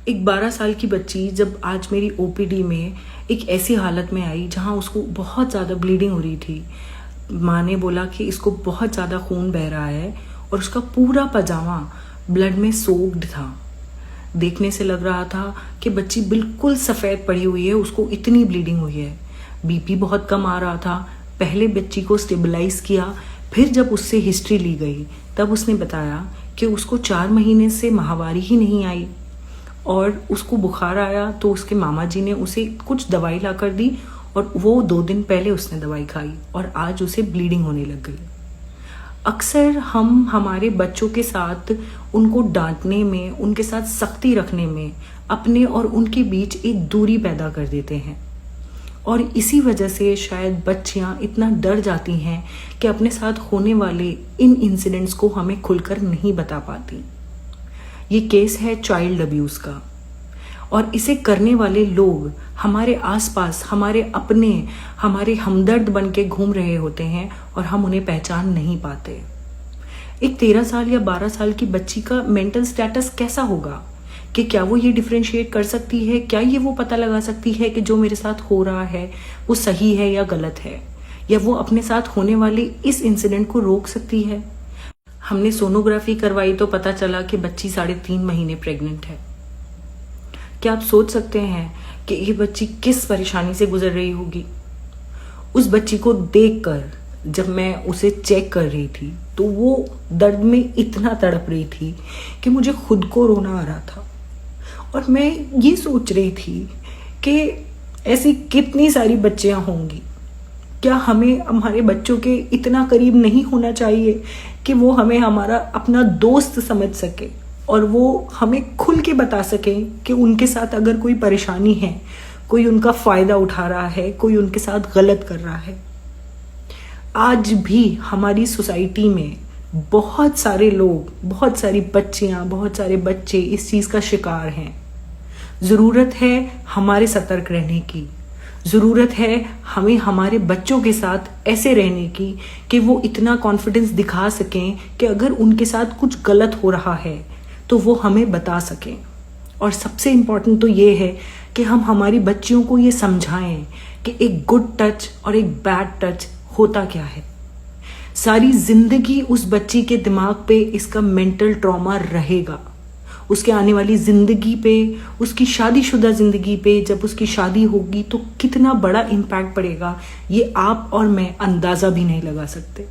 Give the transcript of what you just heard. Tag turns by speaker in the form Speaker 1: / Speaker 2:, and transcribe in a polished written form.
Speaker 1: एक 12 साल की बच्ची जब आज मेरी ओपीडी में एक ऐसी हालत में आई जहां उसको बहुत ज़्यादा ब्लीडिंग हो रही थी। माँ ने बोला कि इसको बहुत ज़्यादा खून बह रहा है और उसका पूरा पजामा ब्लड में सोक्ड था। देखने से लग रहा था कि बच्ची बिल्कुल सफ़ेद पड़ी हुई है, उसको इतनी ब्लीडिंग हुई है। बीपी बहुत कम आ रहा था। पहले बच्ची को स्टेबलाइज किया, फिर जब उससे हिस्ट्री ली गई तब उसने बताया कि उसको 4 महीने से माहवारी ही नहीं आई और उसको बुखार आया तो उसके मामा जी ने उसे कुछ दवाई ला कर दी और वो 2 दिन पहले उसने दवाई खाई और आज उसे ब्लीडिंग होने लग गई। अक्सर हम हमारे बच्चों के साथ उनको डांटने में, उनके साथ सख्ती रखने में अपने और उनके बीच एक दूरी पैदा कर देते हैं और इसी वजह से शायद बच्चियां इतना डर जाती हैं कि अपने साथ होने वाले इन इंसिडेंट्स को हमें खुलकर नहीं बता पाती। ये केस है चाइल्ड अब्यूज़ का और इसे करने वाले लोग हमारे आसपास हमारे अपने, हमारे हमदर्द बन के घूम रहे होते हैं और हम उन्हें पहचान नहीं पाते। एक 13 साल या 12 साल की बच्ची का मेंटल स्टेटस कैसा होगा कि क्या वो ये डिफरेंशिएट कर सकती है? क्या ये वो पता लगा सकती है कि जो मेरे साथ हो रहा है वो सही है या गलत है, या वो अपने साथ होने वाले इस इंसिडेंट को रोक सकती है? हमने सोनोग्राफी करवाई तो पता चला कि बच्ची 3.5 महीने प्रेग्नेंट है। क्या आप सोच सकते हैं कि ये बच्ची किस परेशानी से गुजर रही होगी? उस बच्ची को देखकर जब मैं उसे चेक कर रही थी तो वो दर्द में इतना तड़प रही थी कि मुझे खुद को रोना आ रहा था और मैं ये सोच रही थी कि ऐसी कितनी सारी बच्चियां होंगी। क्या हमें हमारे बच्चों के इतना करीब नहीं होना चाहिए कि वो हमें हमारा अपना दोस्त समझ सके और वो हमें खुल के बता सके कि उनके साथ अगर कोई परेशानी है, कोई उनका फ़ायदा उठा रहा है, कोई उनके साथ गलत कर रहा है। आज भी हमारी सोसाइटी में बहुत सारे लोग, बहुत सारी बच्चियां, बहुत सारे बच्चे इस चीज़ का शिकार हैं। ज़रूरत है हमारे सतर्क रहने की। ज़रूरत है हमें हमारे बच्चों के साथ ऐसे रहने की कि वो इतना कॉन्फिडेंस दिखा सकें कि अगर उनके साथ कुछ गलत हो रहा है तो वो हमें बता सकें। और सबसे इम्पॉर्टेंट तो ये है कि हम हमारी बच्चियों को ये समझाएं कि एक गुड टच और एक बैड टच होता क्या है। सारी जिंदगी उस बच्ची के दिमाग पे इसका मेंटल ट्रॉमा रहेगा। उसके आने वाली जिंदगी पे, उसकी शादीशुदा जिंदगी पे, जब उसकी शादी होगी तो कितना बड़ा इम्पैक्ट पड़ेगा ये आप और मैं अंदाजा भी नहीं लगा सकते।